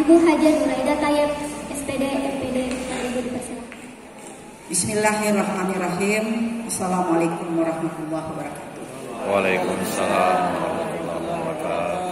Ibu Hajar Nuraida Tayyib, SPD, MPD, Ibu dipersilakan. Bismillahirrahmanirrahim. Assalamualaikum warahmatullahi wabarakatuh. Waalaikumsalam warahmatullahi wabarakatuh.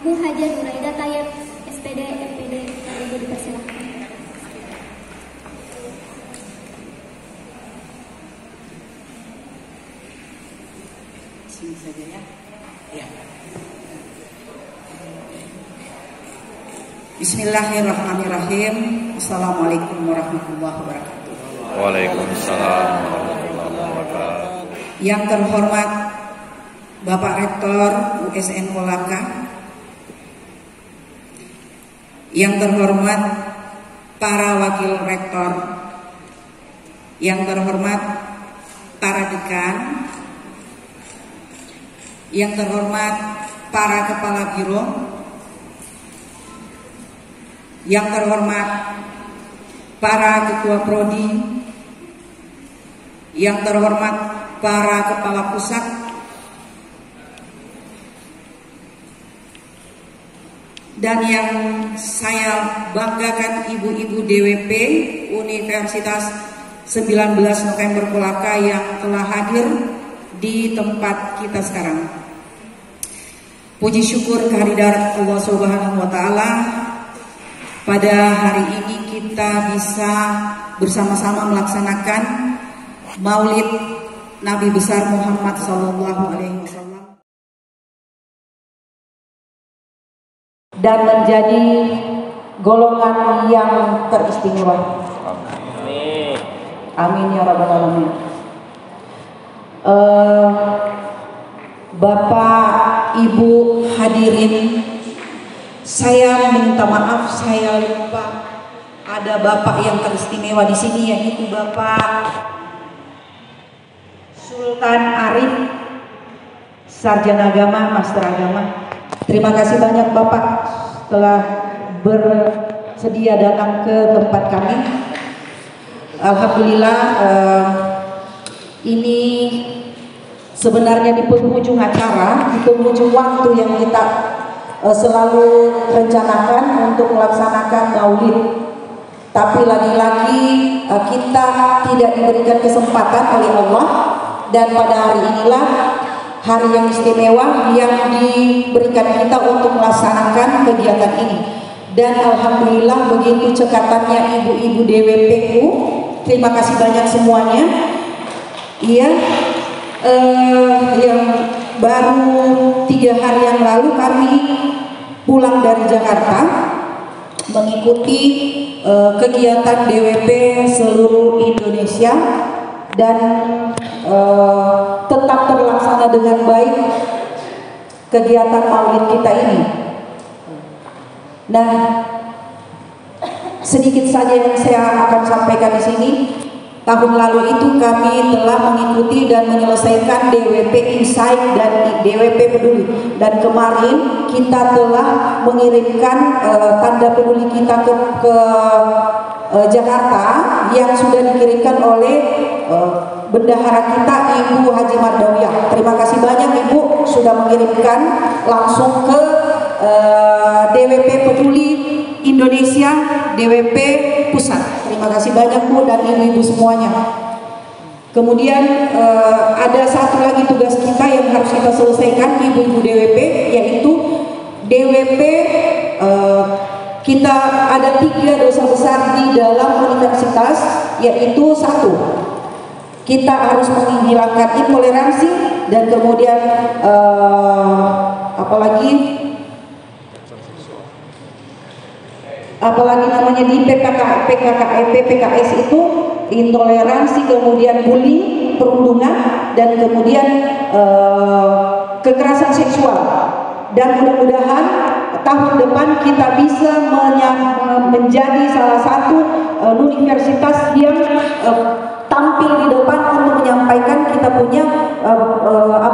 Ibu Hajar Nuraida Tayyib, SPD, MPD, Ibu dipersilakan. Sini saja ya. Ya. Bismillahirrahmanirrahim. Assalamualaikum warahmatullahi wabarakatuh. Waalaikumsalam warahmatullahi wabarakatuh. Yang terhormat Bapak Rektor USN Kolaka, yang terhormat para wakil rektor, yang terhormat para dekan, yang terhormat para kepala biro, yang terhormat para ketua prodi, yang terhormat para kepala pusat, dan yang saya banggakan ibu-ibu DWP Universitas 19 November Kolaka yang telah hadir di tempat kita sekarang. Puji syukur kehadirat Allah Subhanahu wa Ta'ala, pada hari ini kita bisa bersama-sama melaksanakan Maulid Nabi besar Muhammad SAW dan menjadi golongan yang teristimewa. Amin. Amin ya rabbal alamin. Bapak Ibu hadirin Saya minta maaf, saya lupa ada bapak yang teristimewa di sini, yaitu Bapak Sultan Arif, Sarjana Agama, Master Agama. Terima kasih banyak Bapak telah bersedia datang ke tempat kami. Alhamdulillah, ini sebenarnya di penghujung acara, di penghujung waktu yang kita selalu rencanakan untuk melaksanakan maulid. Tapi lagi-lagi kita tidak diberikan kesempatan oleh Allah, dan pada hari inilah hari yang istimewa yang diberikan kita untuk melaksanakan kegiatan ini. Dan alhamdulillah begitu cekatannya ibu-ibu DWPU. Terima kasih banyak semuanya. Iya, yang baru 3 hari yang lalu kami pulang dari Jakarta mengikuti kegiatan DWP seluruh Indonesia, dan tetap terlaksana dengan baik kegiatan maulid kita ini. Nah, sedikit saja yang saya akan sampaikan di sini. Tahun lalu itu kami telah mengikuti dan menyelesaikan DWP Insight dan DWP Peduli, dan kemarin kita telah mengirimkan tanda peduli kita ke Jakarta yang sudah dikirimkan oleh bendahara kita Ibu Haji Mardawiyah. Terima kasih banyak Ibu sudah mengirimkan langsung ke DWP Peduli Indonesia, DWP Pusat. Terima kasih banyak Bu dan ibu-ibu semuanya. Kemudian ada satu lagi tugas kita yang harus kita selesaikan ibu-ibu DWP, yaitu DWP kita ada 3 dosa besar di dalam universitas, yaitu 1, kita harus menghilangkan intoleransi, dan kemudian apalagi namanya di PKS itu intoleransi, kemudian bullying, perundungan, dan kemudian kekerasan seksual. Dan mudah-mudahan tahun depan kita bisa menjadi salah satu universitas yang tampil di depan untuk menyampaikan kita punya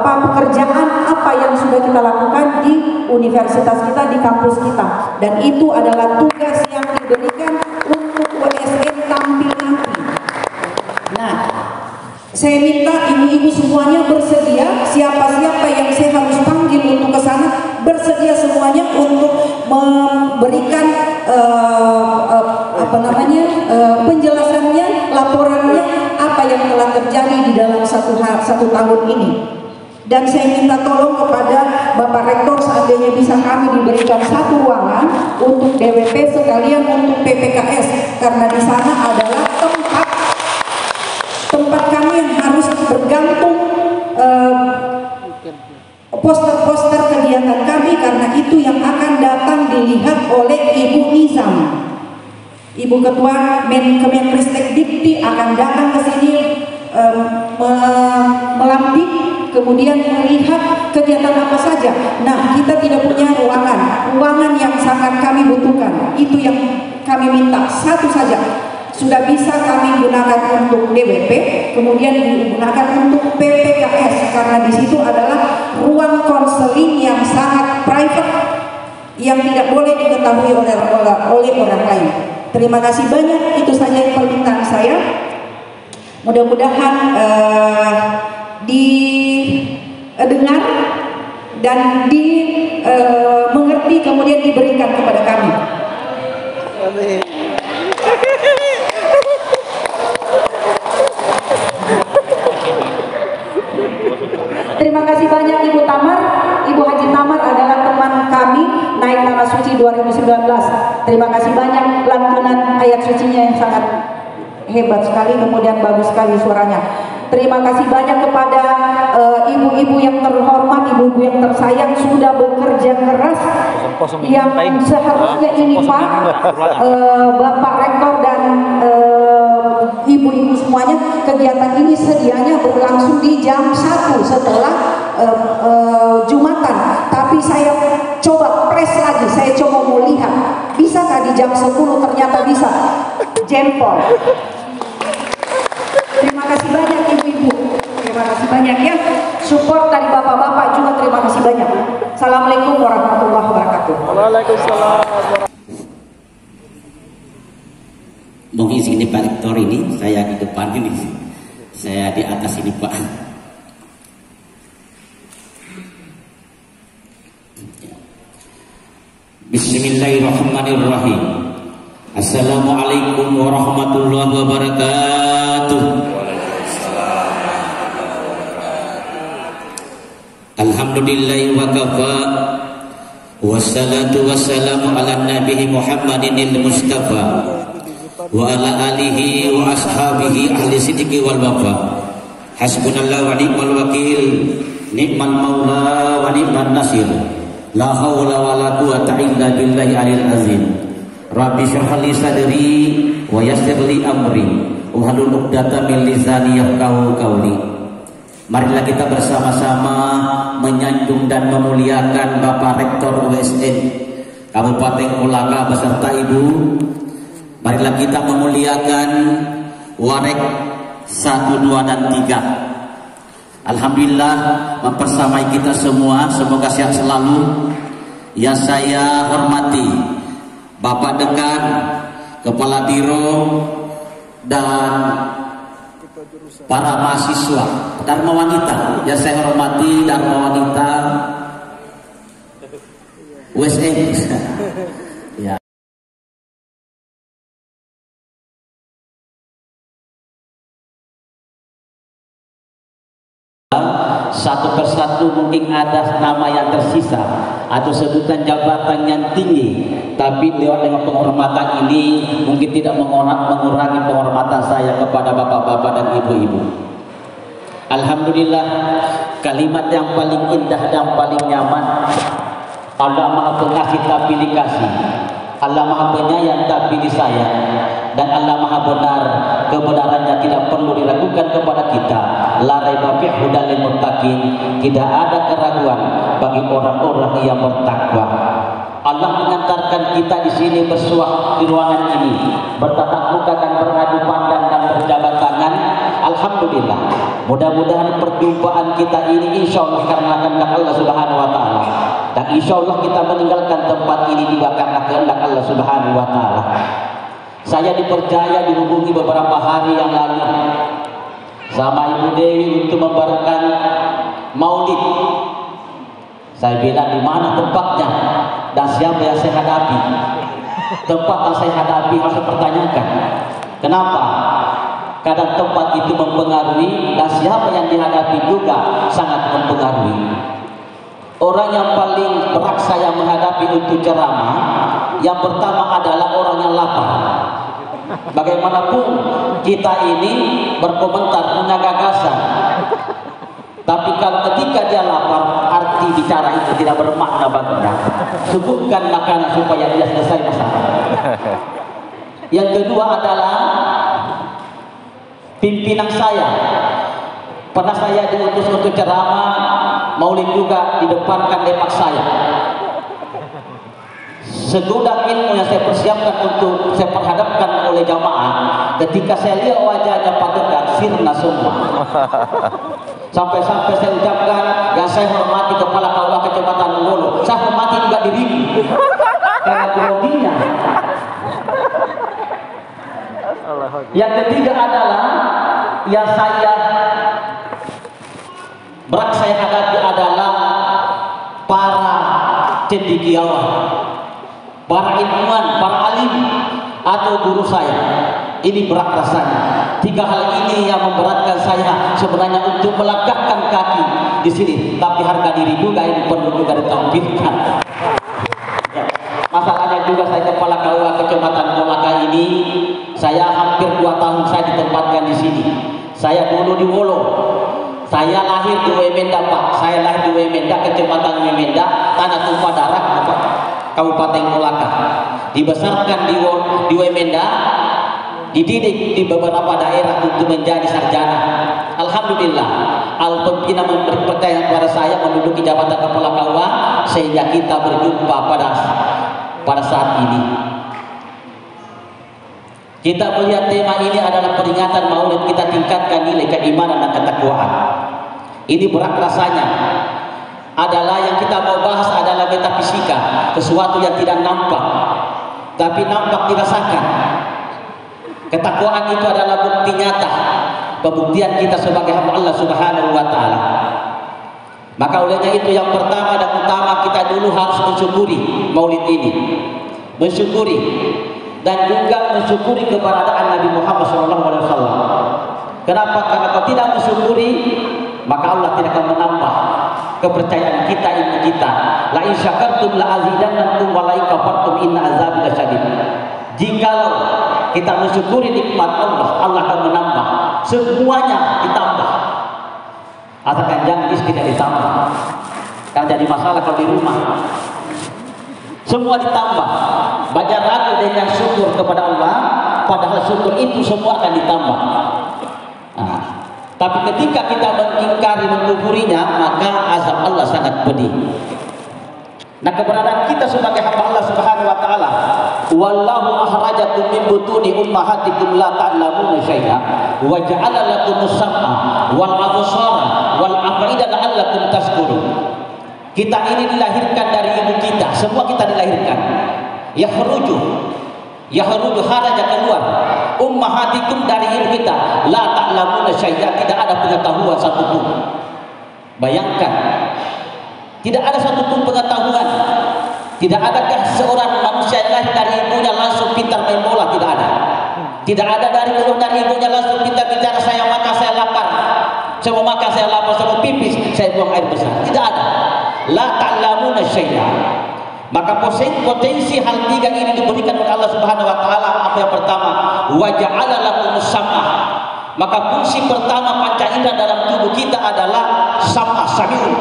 pekerjaan apa yang sudah kita lakukan di universitas kita, di kampus kita, dan itu adalah tugas yang diberikan untuk USN tampil nanti. Nah, saya minta ibu-ibu semuanya bersedia, siapa-siapa yang saya harus panggil untuk ke sana bersedia semuanya untuk memberikan penjelasannya, laporannya apa yang telah terjadi di dalam satu tahun ini. Dan saya minta tolong kepada Bapak Rektor, seandainya bisa kami diberikan satu ruangan untuk DWP sekalian untuk PPKS, karena di sana adalah tempat kami yang harus bergantung poster-poster kegiatan kami, karena itu yang akan datang dilihat oleh Ibu Nizam, Ibu Ketua Kemenristek Dikti akan datang ke sini melambing, kemudian melihat kegiatan apa saja. Nah, kita tidak punya ruangan yang sangat kami butuhkan. Itu yang kami minta, satu saja. Sudah bisa kami gunakan untuk DWP, kemudian digunakan untuk PPKS, karena di situ adalah ruang konseling yang sangat private yang tidak boleh diketahui oleh orang lain. Terima kasih banyak, itu saja yang permintaan saya. Mudah-mudahan didengar dan dimengerti, kemudian diberikan kepada kami. Terima kasih banyak Ibu Tamar. Ibu Haji Tamar adalah teman kami naik nama suci 2019. Terima kasih banyak lantunan ayat sucinya yang sangat hebat sekali, kemudian bagus sekali suaranya. Terima kasih banyak kepada ibu-ibu yang terhormat, ibu-ibu yang tersayang, sudah bekerja keras, yang seharusnya ini Pak Bapak Rektor dan ibu-ibu semuanya, kegiatan ini sedianya berlangsung di jam 1 setelah Jumatan. Tapi saya coba press lagi, saya coba mau lihat, bisakah di jam 10? Ternyata bisa. Jempol. Terima kasih banyak ibu-ibu. Terima kasih banyak ya. Support dari bapak-bapak juga terima kasih banyak. Assalamualaikum warahmatullahi wabarakatuh. Waalaikumsalam. Mungkin sini Pak Rektor ini, saya di depan ini, saya di atas ini Pak. Bismillahirrahmanirrahim. Assalamualaikum warahmatullahi wabarakatuh. Alhamdulillahi wa kafa. Wassalatu wassalamu ala nabihi Muhammadin al-Mustafa wa ala alihi wa ashabihi ahli sidqi wal wafa. Hasbunallahu wa ni'mal wakil, ni'mal maula wa ni'man nasir. La haula wa la quwata illa billahi alil azim. Rabbi shrah li sadri wa yassir li amri wahlul 'uqdatam min lisani yafqahu qawli. Marilah kita bersama-sama menyanjung dan memuliakan Bapak Rektor USN Kabupaten Kolaka beserta Ibu. Marilah kita memuliakan Warek 1, 2, dan 3. Alhamdulillah mempersamai kita semua, semoga sehat selalu. Yang saya hormati Bapak Dekan, Kepala Biro, dan para mahasiswa Dharma Wanita. Yang saya hormati Dharma Wanita USN. Ya. Satu persatu mungkin ada nama yang tersisa atau sebutan jabatan yang tinggi, tapi lewat dengan penghormatan ini mungkin tidak mengurangi penghormatan saya kepada bapak-bapak dan ibu-ibu. Alhamdulillah, kalimat yang paling indah dan paling nyaman. Allah Maha Pengasih tapi dikasih, Allah Maha Penyayang tapi disayang, dan Allah Maha Benar, kebenarannya tidak perlu diragukan kepada kita. La raiba fi hudal lil muttaqin, tidak ada keraguan bagi orang-orang yang bertakwa. Allah mengantarkan kita di sini bersuah di ruangan ini, bertatap muka dan beradu pandang dan berjabat tangan. Alhamdulillah. Mudah-mudahan perjumpaan kita ini insya Allah karena kehendak Allah Subhanahu wa taala. Dan insya Allah kita meninggalkan tempat ini juga karena kehendak Allah Subhanahu wa taala. Saya dipercaya dihubungi beberapa hari yang lalu sama Ibu Dewi untuk membarakkan maulid. Saya bilang di mana tempatnya dan siapa yang saya hadapi. Tempat yang saya hadapi harus pertanyakan. Kenapa? Kadang tempat itu mempengaruhi dan siapa yang dihadapi juga sangat mempengaruhi. Orang yang paling berat saya menghadapi untuk ceramah, yang pertama adalah orang yang lapar. Bagaimanapun kita ini berkomentar, punya gagasan, tapi kalau ketika dia lapar, arti bicara itu tidak bermakna baginya. Sebutkan makanan supaya dia selesai masalah. Yang kedua adalah pimpinan saya. Pernah saya diutus untuk ceramah maulid juga di depan kandepak saya. Segudang ilmu yang saya persiapkan untuk saya perhadapkan oleh jamaah, ketika saya lihat wajahnya Pak Dekan, sirna semua. Sampai-sampai saya ucapkan, yang saya hormati Kepala KUA Kecamatan Wolo, saya hormati juga dirimu karena groginya. Yang ketiga adalah yang berat saya hadapi adalah para cendekiawan, para ilmuwan, para alim atau guru saya. Ini berat rasanya. Tiga hal ini yang memberatkan saya sebenarnya untuk melangkahkan kaki di sini. Tapi harga diri juga ini perlu juga ditampilkan. Masalahnya juga saya Kepala KUA Kecamatan Kolaka ini, saya hampir 2 tahun saya ditempatkan di sini. Saya dulu di Wolo. Saya lahir di Wemenda, Pak. Saya lahir di Wemenda, Kecamatan Wemenda, Tanah Tumpah Darah, Kabupaten Kolaka. Dibesarkan di Wemenda, dididik di beberapa daerah untuk menjadi sarjana. Alhamdulillah. Alhamdulillah, Al-Pembina memberi percaya kepada saya menduduki jabatan kepala KUA sehingga kita berjumpa pada saat ini. Kita melihat tema ini adalah peringatan Maulid, kita tingkatkan nilai keimanan dan ketakwaan. Ini berat rasanya. Adalah yang kita mau bahas adalah metafisika, sesuatu yang tidak nampak tapi nampak dirasakan. Ketakwaan itu adalah bukti nyata, pembuktian kita sebagai hamba Allah Subhanahu wa taala. Maka olehnya itu yang pertama dan utama kita dulu harus mensyukuri Maulid ini. Mensyukuri dan juga mensyukuri keberadaan Nabi Muhammad SAW. Kenapa? Karena kalau tidak mensyukuri, maka Allah tidak akan menambah kepercayaan kita, ilmu kita. La in syakartum la azidannakum wa la in kafartum inna azabi lasyadid. Jikalau kita mensyukuri nikmat Allah, Allah akan menambah. Semuanya ditambah. Asalkan jangan tidak ditambah. Kan jadi masalah kalau di rumah. Semua ditambah. Baca ragu dengan syukur kepada Allah, padahal syukur itu semua akan ditambah. Nah, tapi ketika kita mengingkari, mengkufurinya, maka azab Allah sangat pedih. Nah, keberadaan kita sebagai hamba Allah Subhanahu wa taala, wallahu akhrajakum min butuni ummahatikum la ta'lamuna syai'a wa ja'ala lakumus sam'a wal absara wal af'ida la'allakum tashkurun. Kita ini dilahirkan dari ibu kita, semua kita dilahirkan. Yahruju kharaja keluar. Ummahatikum dari ibu kita, la ta'lamuna syai'a, tidak ada pengetahuan satupun. Bayangkan, tidak ada satupun pengetahuan. Tidak adakah seorang manusia yang lahir dari ibunya langsung pintar main bola? Tidak ada. Tidak ada dari keluar dari ibunya langsung pintar bicara, saya makan, saya lapar. Saya mau makan, saya lapar, saya mau pipis, saya buang air besar. Tidak ada. La ta'lamuna syai'a. Maka potensi hal tiga ini diberikan oleh Allah Subhanahu wa taala. Apa yang pertama? Wa ja'ala lakumus sam'a. Maka fungsi pertama panca indera dalam tubuh kita adalah sam'a, sami'un,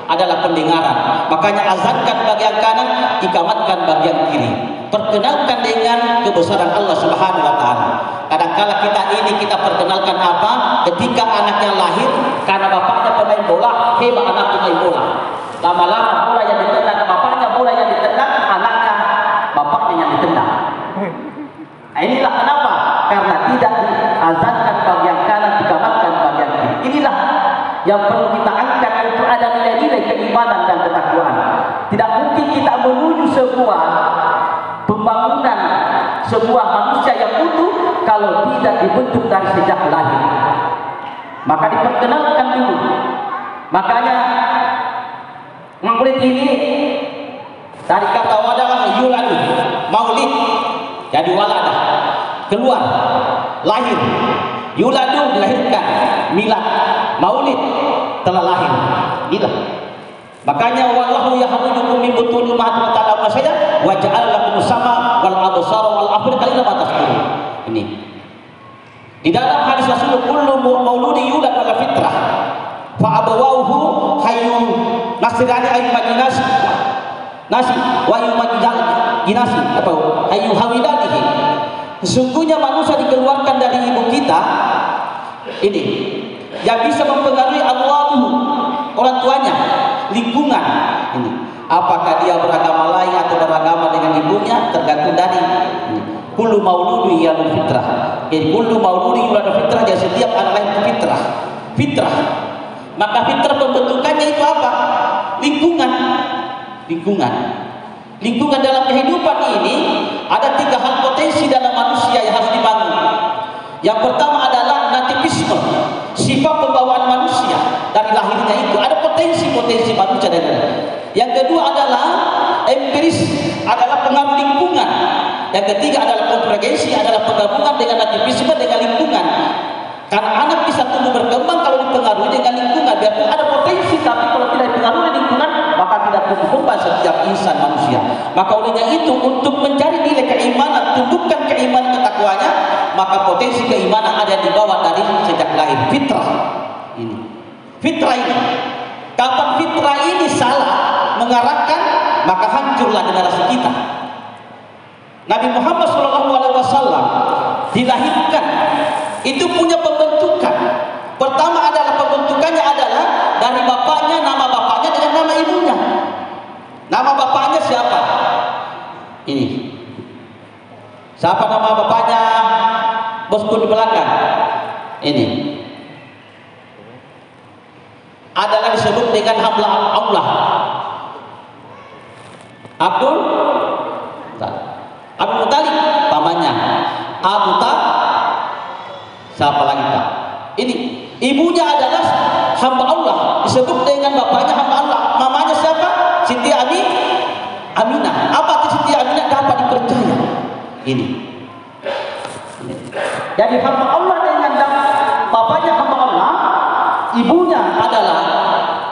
adalah pendengaran. Makanya azankan bagian kanan, ikamatkan bagian kiri. Perkenalkan dengan kebesaran Allah Subhanahu wa taala. Kadang-kala kita perkenalkan apa? Ketika anaknya lahir, karena bapaknya pemain bola, hebat anak pemain bola. Lama-lama bola yang ditendang bapaknya, bola yang ditendang anaknya, bapaknya yang ditendang. Nah, inilah kenapa? Karena tidak diazankan bagian kanan, dikamatkan bagian kiri. Inilah yang perlu kita angkat untuk ada nilai-nilai keimanan dan ketakwaan. Tidak mungkin kita menuju sebuah pembangunan sebuah manusia yang utuh kalau tidak dibentuk dari sejak lahir. Maka diperkenalkan dulu. Makanya Maulid ini dari kata wadalah yuladu, maulid, jadi waladah, keluar, lahir. Yuladu dilahirkan, milad, maulid telah lahir. Inilah. Makanya wallahu yahmudukum min butuni ummahatikum ta'lamuna syai'an wa ja'ala lakumus sam'a wal absara wal af'ida qalila ma tashkurun. Ini. Di dalam hadis Rasul, kullu mauludi yulad ala fitrah fa abawahu hayyu nasrani ayyu majinasi nasi wa ayyu majinasi apa ayyu hawidatihi. Sesungguhnya manusia dikeluarkan dari ibu kita ini yang bisa mempengaruhi Allah, orang tuanya, lingkungan ini. Apakah dia beragama lain atau beragama dengan ibunya tergantung dari ini. Kullu mauludi yuladu fitrah. Jadi kullu mauludi yuladu fitrah, jadi setiap anak lahir itu fitrah. Fitrah. Maka fitrah pembentukannya itu apa? Lingkungan. Lingkungan dalam kehidupan ini ada tiga hal potensi dalam manusia yang harus dibangun. Yang pertama adalah nativisme, sifat pembawaan manusia dari lahirnya itu ada potensi manusia dari lahir. Yang kedua adalah empiris, adalah pengaruh lingkungan. Yang ketiga adalah konvergensi, adalah penggabungan dengan nativisme dengan lingkungan. Karena anak bisa tumbuh berkembang kalau dipengaruhi dengan lingkungan. Biarpun ada potensi, tapi kalau tidak dipengaruhi lingkungan, maka tidak tumbuh kembang setiap insan manusia. Maka olehnya itu, untuk mencari nilai keimanan, tumbuhkan keimanan ketakwanya, maka potensi keimanan ada di bawah dari sejak lahir. Fitrah ini. Fitrah ini. Kapan fitrah ini salah mengarahkan, maka hancurlah generasi kita. Nabi Muhammad SAW dilahirkan itu punya pembentukan. Pertama adalah bapaknya, nama bapaknya dengan nama ibunya. Nama bapaknya siapa? Ini. Siapa nama bapaknya? Bosku di belakang. Ini. Adalah disebut dengan hamba Allah. Abdul Muthalib pamannya. Abu Ta, siapa lagi Pak? Ini ibunya adalah hamba Allah, disebut dengan bapaknya hamba Allah. Mamanya siapa? Siti Aminah. Apa itu Siti Aminah? Dapat dipercaya. Ini. Jadi hamba Allah dengan bapaknya hamba Allah, ibunya adalah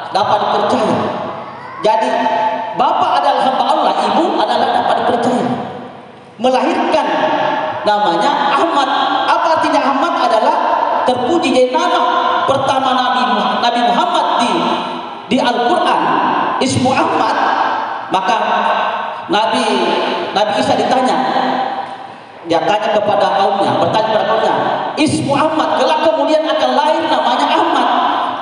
dapat dipercaya. Jadi bapak adalah hamba Allah, ibu adalah dapat dipercaya. Melahirkan namanya Ahmad. Apa artinya Ahmad? Adalah terpuji. Jadi nama pertama Nabi Muhammad di Al-Quran ismu Ahmad. Maka Nabi Isa ditanya, dia tanya kepada kaumnya, bertanya kepada kaumnya, ismu Ahmad, kelak kemudian akan lahir namanya Ahmad.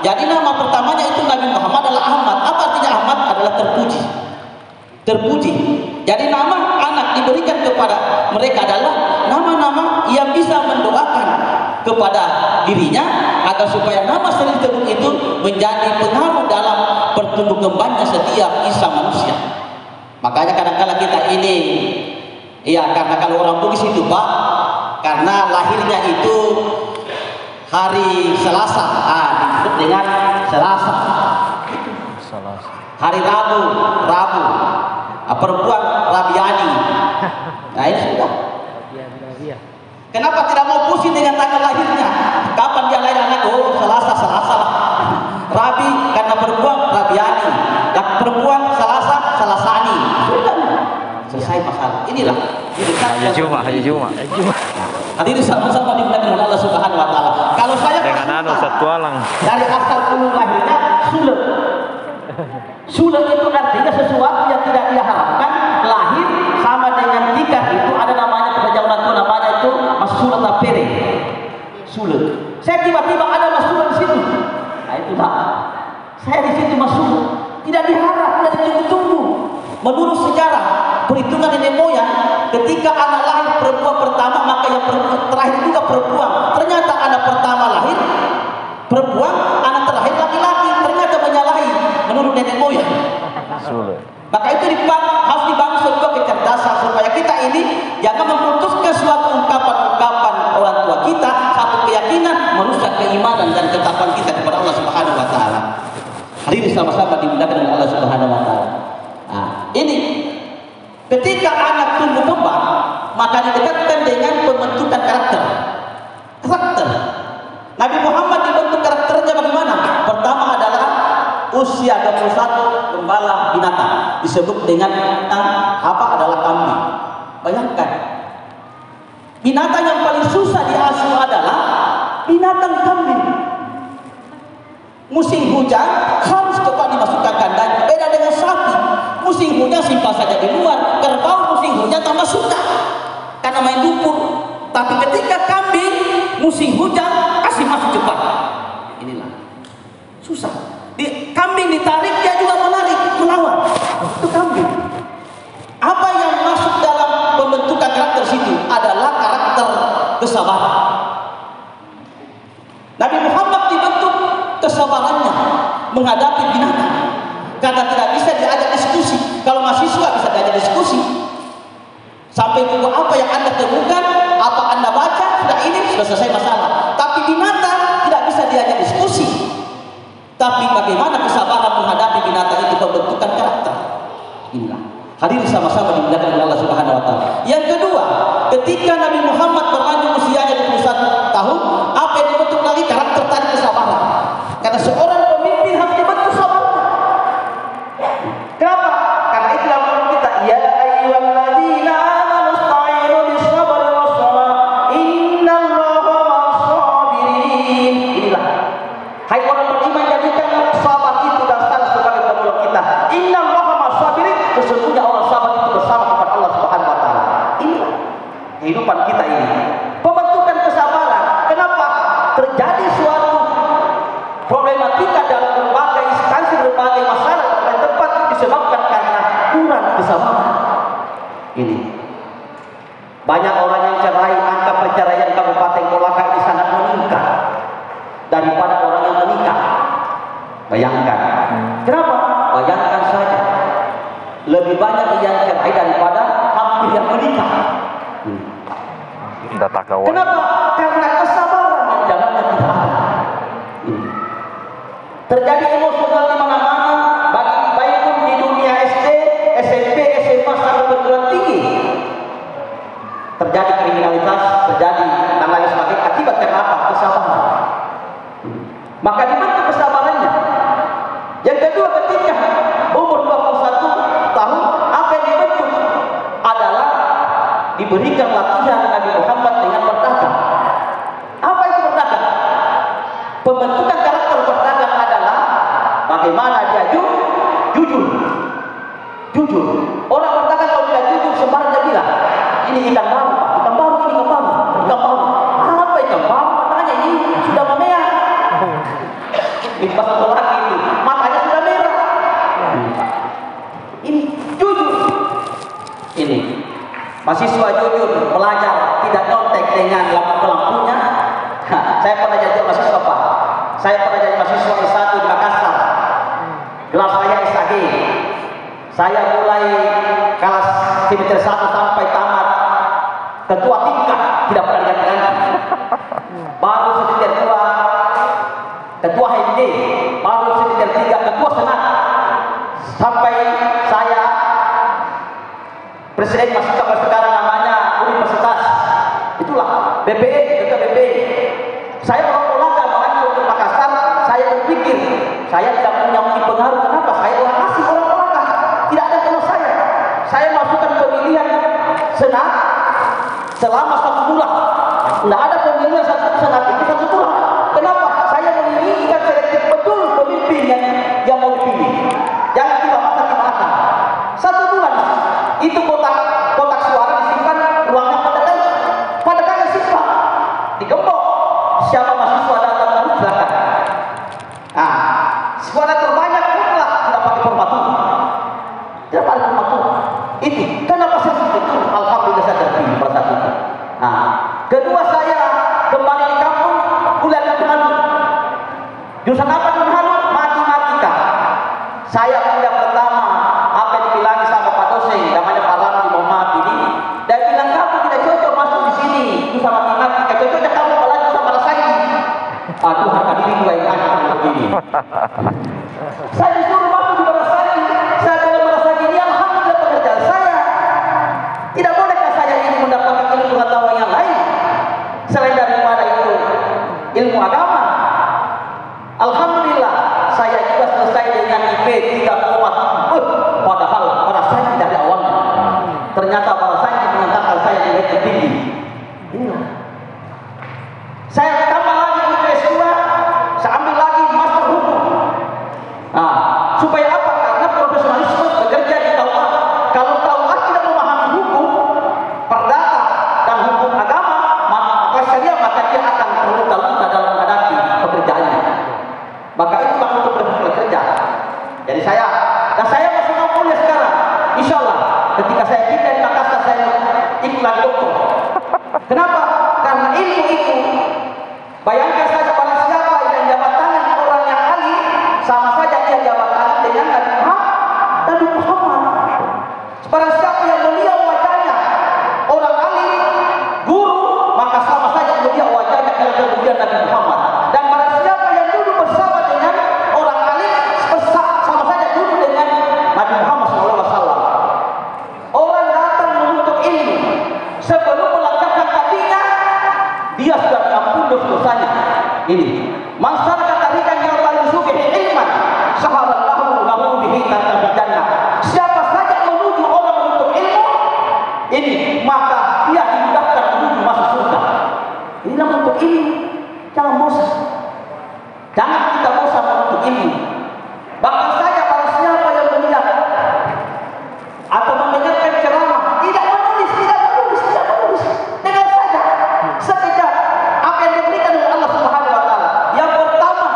Jadi nama pertamanya itu Nabi Muhammad adalah Ahmad. Apa artinya Ahmad? Adalah terpuji. Terpuji. Jadi nama anak diberikan kepada mereka adalah nama-nama yang bisa mendoakan kepada dirinya agar supaya nama sendiri itu menjadi pengaruh dalam pertumbuh kembangnya setiap insan manusia. Makanya kadang-kadang kita ini, ya karena kalau orang Bugis itu Pak, karena lahirnya itu hari Selasa, disebut dengan Selasa. Hari Rabu, perempuan Rabiani. Nah ini sudah. Kenapa tidak mau pusing dengan tanggal lahirnya? Kapan dia lahir anak? Oh Selasa lah. Rabi karena perempuan Rabiani, dan perempuan Selasani. Sudah, selesai masalah. Inilah. Haji Juma. Hadirin sama-sama dimuliakan oleh Allah Subhanahu Wa Taala. Kalau saya dengan satu alang dari asal ulul lahirnya sulit. Sulit itu artinya sesuatu yang tidak diharapkan lahir sama dengan tikar itu ada namanya pada zaman itu namanya itu masulat tapere. Sulit. Saya tiba-tiba ada masulat di situ. Nah itulah. Saya di situ masuk. Tidak diharap, tidak ditunggu-tunggu. Menurut sejarah perhitungan nenek moyang, ketika anak lahir perempuan pertama maka yang terakhir juga perempuan. Ternyata anak pertama lahir perempuan, anak terakhir laki-laki. Ternyata menyalahi menurut nenek moyang. Maka itu harus dibangun sebuah kecerdasan supaya kita ini jangan memutuskan suatu ungkapan-ungkapan orang tua kita, satu keyakinan merusak keimanan dan ketakwaan kita kepada Allah Subhanahu Wa Taala. Hari ini sama-sama dimuliakan oleh Allah Subhanahu Wa Taala. Nah, ini ketika anak tumbuh kembang maka didekatkan dengan pembentukan karakter. Nabi Muhammad dibentuk karakternya bagaimana? Pertama adalah usia 21 gembala binatang, disebut dengan adalah kambing. Bayangkan, binatang yang paling susah diasuh adalah binatang kambing. Musim hujan harus cepat dimasukkan kandang. Beda dengan sapi, musim hujan simpan saja di luar. Kerbau musim hujan tambah suka karena main lumpur. Tapi ketika kambing musim hujan kasih masuk cepat. Inilah susah. Kambing ditarik dia juga melawan. Itu kambing. Apa yang masuk dalam pembentukan karakter situ adalah karakter kesabaran. Nabi Muhammad dibentuk kesabarannya menghadapi binatang. Karena tidak bisa diajak diskusi. Kalau mahasiswa bisa diajak diskusi. Sampai buku apa yang Anda temukan, apa Anda baca, sudah ini sudah selesai masalah. Tapi binatang tidak bisa diajak diskusi. Tapi bagaimana kesabaran menghadapi binatang itu pembentukan karakter. Inilah. Hadirin sama-sama dimuliakan oleh Allah Subhanahu Wa Taala. Yang kedua, ketika Nabi Muhammad berlanjut usianya 21 tahun, apa yang dibentuk lagi karakter tadi kesabaran. Karena seorang pemimpin harus dibentuk sabar. Kenapa? Karena itu dalam Quran kita, ya ayyuhalladzina amanu ista'inu bis-sabri was-salah, innallaha ma'as-sabirin. Inilah. Hai orang beriman, jadikan sabar itu dasar sebagai penolong kita. Innallaha ma'as-sabirin, sesungguhnya orang sabar itu bersama kepada Allah Subhanahu Wa Taala. Inilah kehidupan kita ini. Pembentukan kesabaran. Kenapa? Terjadi suatu problematika dalam berbagai instansi, Banyak orang yang cerai, angka perceraian Kabupaten Kolaka ini sangat meningkat daripada orang yang menikah. Bayangkan. Kenapa? Bayangkan saja. Lebih banyak yang cerai daripada hampir yang menikah. Kenapa? Karena kesabaran yang dalamnya tidak ada. Terjadi emosional di mana-mana, baik pun di dunia SD, SMP, SMA sampai perguruan tinggi. Terjadi kriminalitas, terjadi dan lain sebagainya. Akibat karena apa? Kesabaran. Maka dibentuk kesabarannya. Yang kedua, ketika umur 21 tahun, apa yang dibentuk adalah diberikan latihan Nabi Muhammad dengan berdagang. Apa itu berdagang? Pembentukan karakter berdagang adalah bagaimana dia jujur. Jujur. Orang berdagang kalau tidak jujur, sembarang dia bilang, ini ikan baru, Pak. Ikan baru, ini ikan baru. Ikan baru. Apa ikan baru? Matanya ini sudah memerah. Ini pas lagi itu, matanya sudah merah. Ini jujur. Ini mahasiswa jujur, belajar, tidak nyontek dengan lampu-lampunya. Saya pernah jadi mahasiswa, Pak. Saya pernah jadi mahasiswa S1 di Makassar. Gelar saya SAG. Saya mulai kelas semester 1 sampai tamat ketua tingkat, tidak pernah diganti-ganti. Baru semester 2 ketua HMD, baru semester 3 ketua senat, sampai saya presiden mahasiswa sekarang namanya universitas. Itulah BPE, ketua BPE. Saya orang Kolaka mengajak ke Makassar. Saya berpikir saya tidak punya pengaruh. Kenapa? Saya orang asing, orang Kolaka. Tidak ada kalau saya. Saya masukkan pemilihan senat selama 1 bulan. Tidak ada pemilihan senat itu 1 bulan. Kenapa? Saya menginginkan selektif betul pemimpin yang mau dipilih. Jangan tiba-tiba. 1 bulan itu kotak suara disimpan, ruangnya pada kalian simpan, digembok. Siapa mahasiswa datang harus silakan. Nah, suara terbanyak mutlak tidak pakai formatur. Tidak pakai formatur. Itu kenapa seperti itu? Alhamdulillah saya terpilih pada saat itu. Nah, kedua saya kembali di kampung, kuliah di Unhalu. Jurusan apa di Unhalu? Matematika. Saya kuliah pertama, apa yang dibilangin sama Pak dosen, namanya Pak Ramli, mohon maaf ini. Dan bilang kamu tidak cocok masuk di sini, jurusan matematika. Cocoknya kamu belajar sama Rasagi. Aduh, harga diri gue yang ada begini. Saya disuruh masuk di Rasagi. Saya bilang Rasagi ini alhamdulillah pekerjaan saya. Tidak bolehkah saya ini mendapatkan ilmu pengetahuan yang lain selain daripada itu ilmu agama? Alhamdulillah saya juga selesai dengan IP 3,4. Padahal pada saya tidak ada awalnya. Ternyata pada saya menyatakan saya nilai tertinggi. Saya tambah lagi untuk S2, saya ambil lagi master hukum. Nah, supaya apa? Karena profesionalisme bekerja di Taurat. Kalau Taurat tidak memahami hukum, perdata dan hukum agama, maka syariah, maka dia akan terluka-luka dalam menghadapi pekerjaannya. Maka itu kan untuk bekerja. Jadi saya masih mau kuliah sekarang. Insya Allah, ketika saya pindah di Makassar, saya iklan doktor. Kenapa? Karena ilmu itu, bayangkan saja pada siapa yang jabat tangan orang yang ahli, sama saja dia jabat tangan dengan Nabi Muhammad. Pada siapa yang mulia wajahnya orang ahli, guru, maka sama saja mulia wajahnya kalau kemudian Nabi Muhammad. Dan pada siapa yang dulu bersama dengan orang ahli, sama saja dulu dengan Nabi Muhammad SAW. Orang datang menuntut ilmu, sebelum melangkahkan kakinya, dia sudah diampuni dosanya. Ini masyarakat tarikan yang paling sugih ilman, sahaballahu lahu bihi tanpa jannah. Siapa saja menuju orang menuntut ilmu ini, maka dia dimudahkan menuju masuk surga. Inilah menuntut ilmu. Jangan bosan. Jangan kita bosan menuntut ilmu. Bahkan saja para siapa yang melihat atau mendengarkan ceramah, tidak menulis. Dengan saja sekejap apa yang diberikan oleh Allah Subhanahu wa taala. Yang pertama,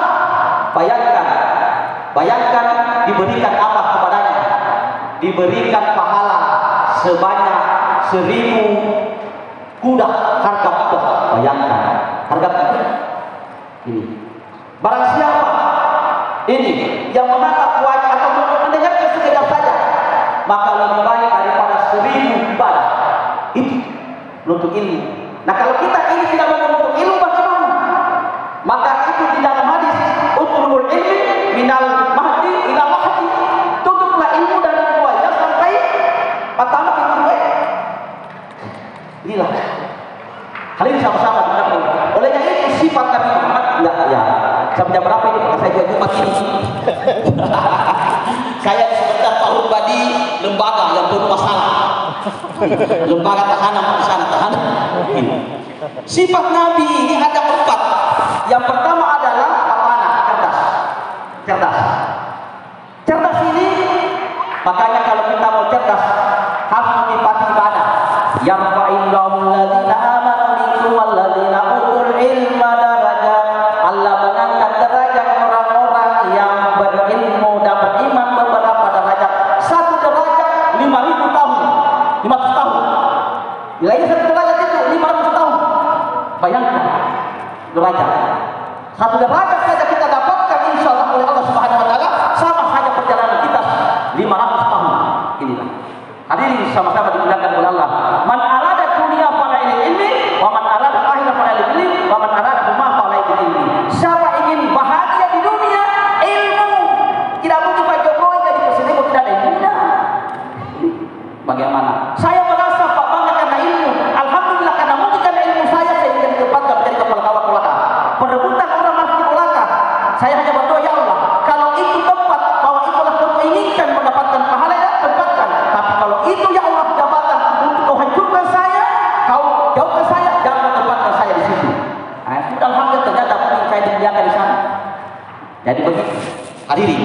bayangkan diberikan apa kepadanya? Diberikan pahala sebanyak 1000 kuda, harga kuda. Bayangkan, harga kuda. Ini. Barang siapa ini yang menatap wajah atau mendengarkan sekejap saja, maka lebih baik daripada 1000 ibadah. Itu untuk ilmu. Nah, kalau kita ini tidak mau untuk ilmu, bagaimana? Maka itu di dalam hadis, utlubul ilmi minal mahdi ila mahdi. Tuntutlah ilmu dari tuanya sampai pertama pintu. Inilah. Hal ini sama-sama dilakukan. Olehnya itu sifat Nabi Muhammad. Ya. Sampai jam berapa ini? Maka saya jual Jumat ini. Saya sebentar Pak Hurbadi lembaga yang penuh masalah. Lembaga tahanan di sana, tahanan. Sifat Nabi ini ada 4. Yang pertama adalah amanah, cerdas. Cerdas ini, makanya kalau kita mau cerdas harus menyifati ibadah. Yang fa'illahul ladzina amanu minkum walladzina utul ilma darajat. Allah mengangkat derajat orang-orang yang berilmu dan beriman beberapa derajat. Satu derajat 5.000 tahun, 500 tahun. Nilainya satu derajat itu 500 tahun. Bayangkan derajat. Satu derajat saja kita dapatkan insyaallah oleh Allah Subhanahu wa taala, sama saja perjalanan kita 500 tahun. Inilah. Hadirin sama-sama dimuliakan oleh Allah. Man arada dunia pada ilmi, wa man arada akhirah pada ilmi, wa man arada rumah pada ilmi. Siapa ingin bahagia di dunia, ilmu. Tidak mungkin Pak Jokowi jadi presiden kalau tidak ada ilmunya. Bagaimana? Saya merasa Pak bangga karena ilmu. Alhamdulillah karena mungkin karena ilmu saya ingin ditempatkan menjadi kepala kolaka. Perebutan orang masuk di kolaka. Saya hanya berdoa, ya Allah, kalau itu tempat bahwa itulah kau inginkan mendapatkan pahala, ya tempatkan. Tapi kalau itu ya Allah jabatan untuk kau hancurkan saya, kau jauhkan saya, jangan tempatkan saya di situ. Nah, sudah alhamdulillah ternyata mungkin saya dimuliakan di sana. Jadi begitu. Hadirin,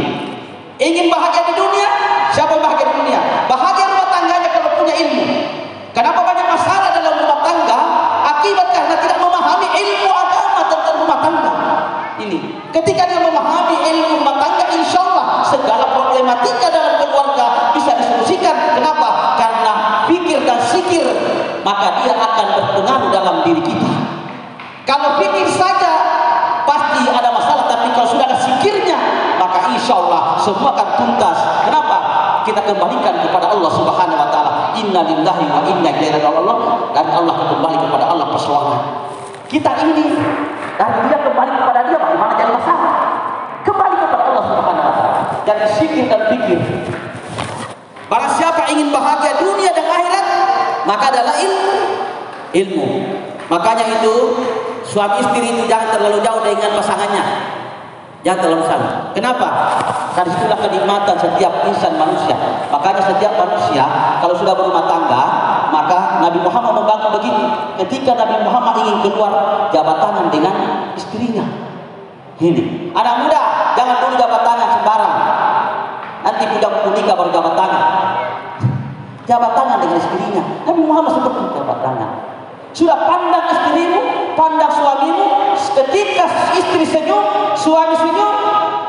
ingin bahagia di dunia? Siapa yang bahagia di dunia? Bahagia rumah tangganya kalau punya ilmu. Kenapa banyak masalah dalam rumah tangga? Akibat karena tidak memahami ilmu agama tentang rumah tangga. Ini, ketika dia memahami ilmu rumah tangga, insya Allah segala problematika dalam keluarga bisa disolusikan. Kenapa? Karena pikir dan sikir, maka dia akan berpengaruh dalam diri kita. Kalau pikir saja pasti ada masalah, tapi kalau sudah ada sikirnya, maka insya Allah semua akan tuntas. Kenapa? Kita kembalikan kepada Allah Subhanahu wa taala. Inna lillahi wa inna ilaihi raji'un. Dan Allah kembali kepada Allah persoalan. Kita ini dan dia kembali kepada dia, bagaimana jadi masalah? Kembali kepada Allah Subhanahu wa taala. Jadi sikir dan pikir. Barang siapa ingin bahagia dunia dan akhirat, maka adalah ilmu. Makanya itu suami istri itu jangan terlalu jauh dengan pasangannya. Jangan terlalu sama. Kenapa? Karena itulah kenikmatan setiap insan manusia. Makanya setiap manusia kalau sudah berumah tangga, maka Nabi Muhammad membangun begini. Ketika Nabi Muhammad ingin keluar, jabat tangan dengan istrinya. Ini. Anak muda, jangan dulu jabat tangan sembarang. Nanti budak nikah baru jabat tangan. Jabat tangan dengan istrinya. Nabi Muhammad seperti jabat tangan. Sudah pandang istrimu, pandang suamimu. Ketika istri senyum, suami senyum,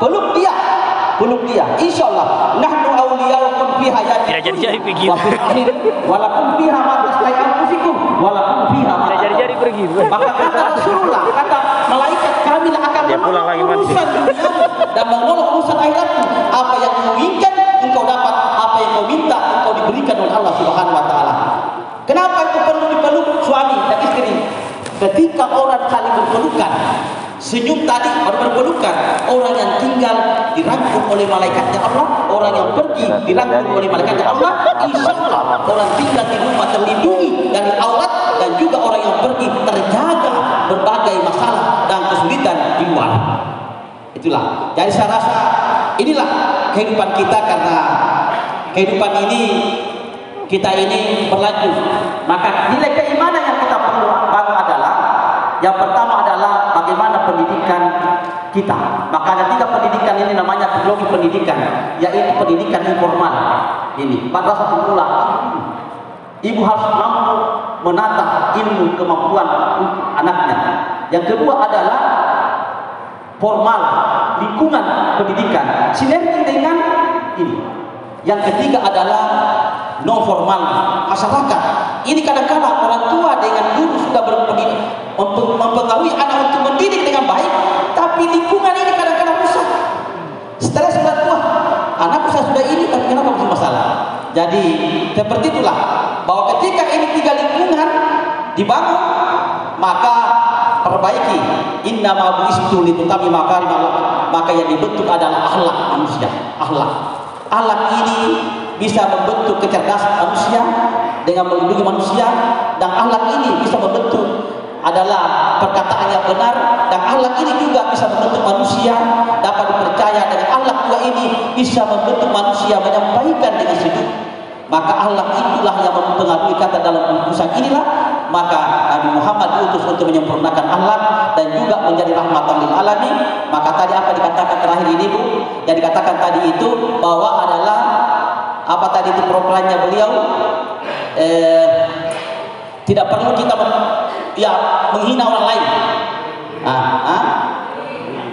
peluk dia. Insya Allah. Nahnu awliyaukum fi hayati. Tidak jadi pergi. Walakum fiha ma tastai anfusikum, walakum fiha ma. Tidak jadi pergi. Maka kata Rasulullah, kata malaikat, kami akan menolak urusan dunia dan menolak urusan akhiratmu. Apa yang kau inginkan engkau dapat, apa yang kau minta engkau diberikan oleh Allah Subhanahu wa taala. Kenapa itu perlu dipeluk suami dan istri? Ketika orang saling berpelukan, senyum tadi baru berpelukan, orang yang tinggal dirangkum oleh malaikatnya Allah, orang yang pergi dirangkum oleh malaikatnya Allah. Insya Allah orang tinggal di rumah terlindungi dari aurat, dan juga orang yang pergi terjaga berbagai masalah dan kesulitan di luar. Itulah. Jadi saya rasa inilah kehidupan kita, karena kehidupan ini kita ini berlanjut. Maka nilai keimanan yang kita perlu bangun adalah, yang pertama adalah bagaimana pendidikan kita. Makanya 3 pendidikan ini namanya teknologi pendidikan, yaitu pendidikan informal. Ini madrasah pemula. Ibu harus mampu menata ilmu kemampuan anaknya. Yang kedua adalah formal, lingkungan pendidikan, sinergi dengan ini. Yang ketiga adalah non formal, masyarakat. Ini kadang-kadang orang tua dengan mempengaruhi anak untuk mendidik dengan baik, tapi lingkungan ini kadang-kadang rusak. Setelah sudah tua, anakku saya sudah ini, tapi kenapa masih masalah? Jadi seperti itulah bahwa ketika ini 3 lingkungan dibangun, maka perbaiki. Inna ma bu'istu litutami makarim Allah. Maka yang dibentuk adalah akhlak manusia. Akhlak ini bisa membentuk kecerdasan manusia dengan melindungi manusia, dan akhlak ini bisa membentuk adalah perkataan yang benar, dan akhlak ini juga bisa membentuk manusia dapat dipercaya, dengan akhlak juga ini bisa membentuk manusia menyampaikan dengan sejuk. Maka akhlak itulah yang mempengaruhi kata dalam urusan inilah. Maka Nabi Muhammad diutus untuk menyempurnakan akhlak dan juga menjadi rahmatan lil alamin. Maka tadi apa dikatakan terakhir ini Bu, yang dikatakan tadi itu bahwa adalah apa tadi itu programnya beliau, tidak perlu kita menghina orang lain.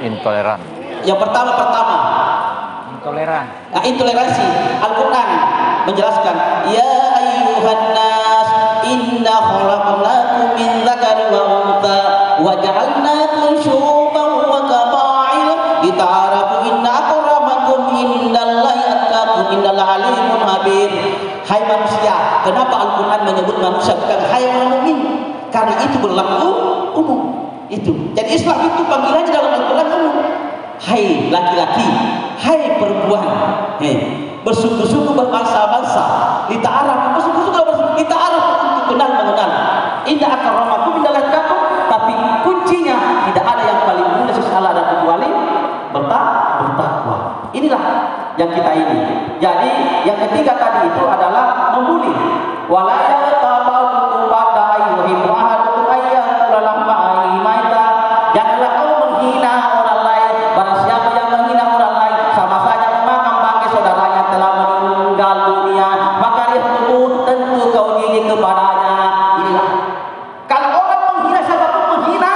Intoleran. Yang pertama Intoleran. Intoleransi. Al-Quran menjelaskan, ya ayyuhan nas inna khalaqnakum min dzakarin wa untha wa ja'alnakum syu'uban wa qaba'il lita'arafu inna akramakum indallahi atqakum innallaha alimun khabir. Hai manusia, kenapa Al-Quran menyebut manusia bukan hai orang mukmin? Karena itu berlaku umum. Itu. Jadi Islam itu panggilannya dalam Al-Quran umum. Hai laki-laki, hai perempuan, bersungguh-sungguh berbangsa-bangsa, lita'araf, bersungguh-sungguh lita'araf, untuk kenal-mengenal. Inna akramakum indallahi atqakum, tapi kuncinya tidak ada yang paling mudah sesalah dan kecuali bertakwa. Inilah yang kita ini. Jadi yang ketiga tadi itu adalah membuli. Wala yatabalu ba'da ayyuhibbu ahadukum ayyakula lahma maita. Janganlah kamu menghina orang lain. Barang siapa yang menghina orang lain, sama saja memakan bangkai saudaranya telah meninggal dunia. Maka rihmu tentu kau diri kepadanya. Inilah. Kalau orang menghina, siapapun menghina,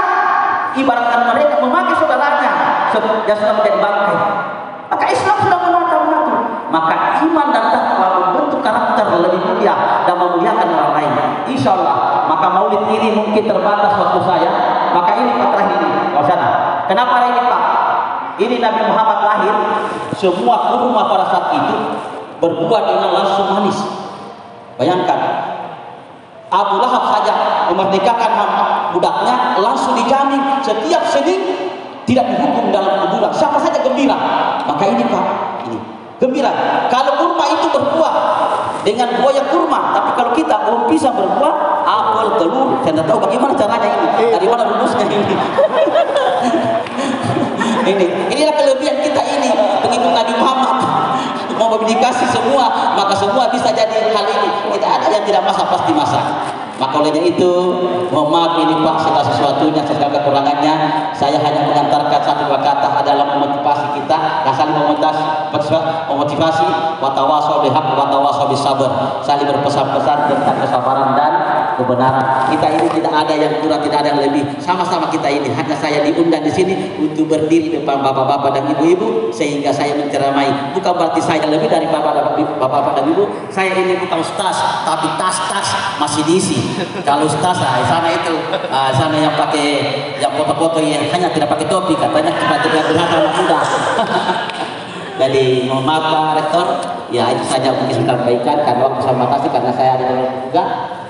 ibaratkan mereka memakai saudaranya yang sudah menjadi bangkai. Maka Islam sudah mengatur. Maka iman dan takwa membentuk karakter lebih mulia dan memuliakan orang lain. Insya Allah. Maka maulid ini mungkin terbatas waktu saya. Maka ini Pak terakhir ini. Kenapa hari ini Pak? Ini Nabi Muhammad lahir. Semua kurma pada saat itu berbuah dengan langsung manis. Bayangkan. Abu Lahab saja memerdekakan budaknya langsung dijamin setiap Senin tidak dihukum dalam kuburan. Siapa saja gembira. Maka ini Pak, ini gembira. Kalau kurma itu berbuah dengan buah yang kurma, tapi kalau kita bisa berbuah apel, telur, saya tidak tahu bagaimana caranya ini. Dari mana rumusnya ini? Inilah kelebihan kita ini, pengikut Nabi Muhammad. Mau dikasih semua, maka semua bisa jadi hal ini. Tidak ada yang tidak masak, pasti masak. Maka olehnya itu, mohon maaf ini Pak, segala sesuatunya, segala kekurangannya, saya hanya mengantarkan satu dua kata adalah memotivasi kita, dan saling memotivasi, watawasau bihaq, watawasau bisabr, saling berpesan-pesan tentang kesabaran dan kebenaran. Kita ini tidak ada yang kurang, tidak ada yang lebih, sama-sama kita ini. Hanya saya diundang di sini untuk berdiri depan bapak-bapak dan ibu-ibu, sehingga saya menceramai. Bukan berarti saya lebih dari bapak-bapak dan ibu. Saya ini bukan ustaz, tapi tas-tas masih diisi. Kalau ustaz sana itu sana yang pakai yang foto-foto yang hanya tidak pakai topi, katanya cuma terlihat muda. Jadi mohon maaf Pak Rektor, ya itu saja mungkin saya sampaikan karena waktu saya batasi karena saya ada dalam juga.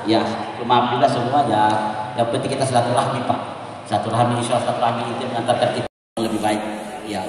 Ya maaf juga semua ya. Yang penting kita silaturahmi Pak. Silaturahmi, insya Allah silaturahmi itu mengantarkan kita lebih baik. Ya.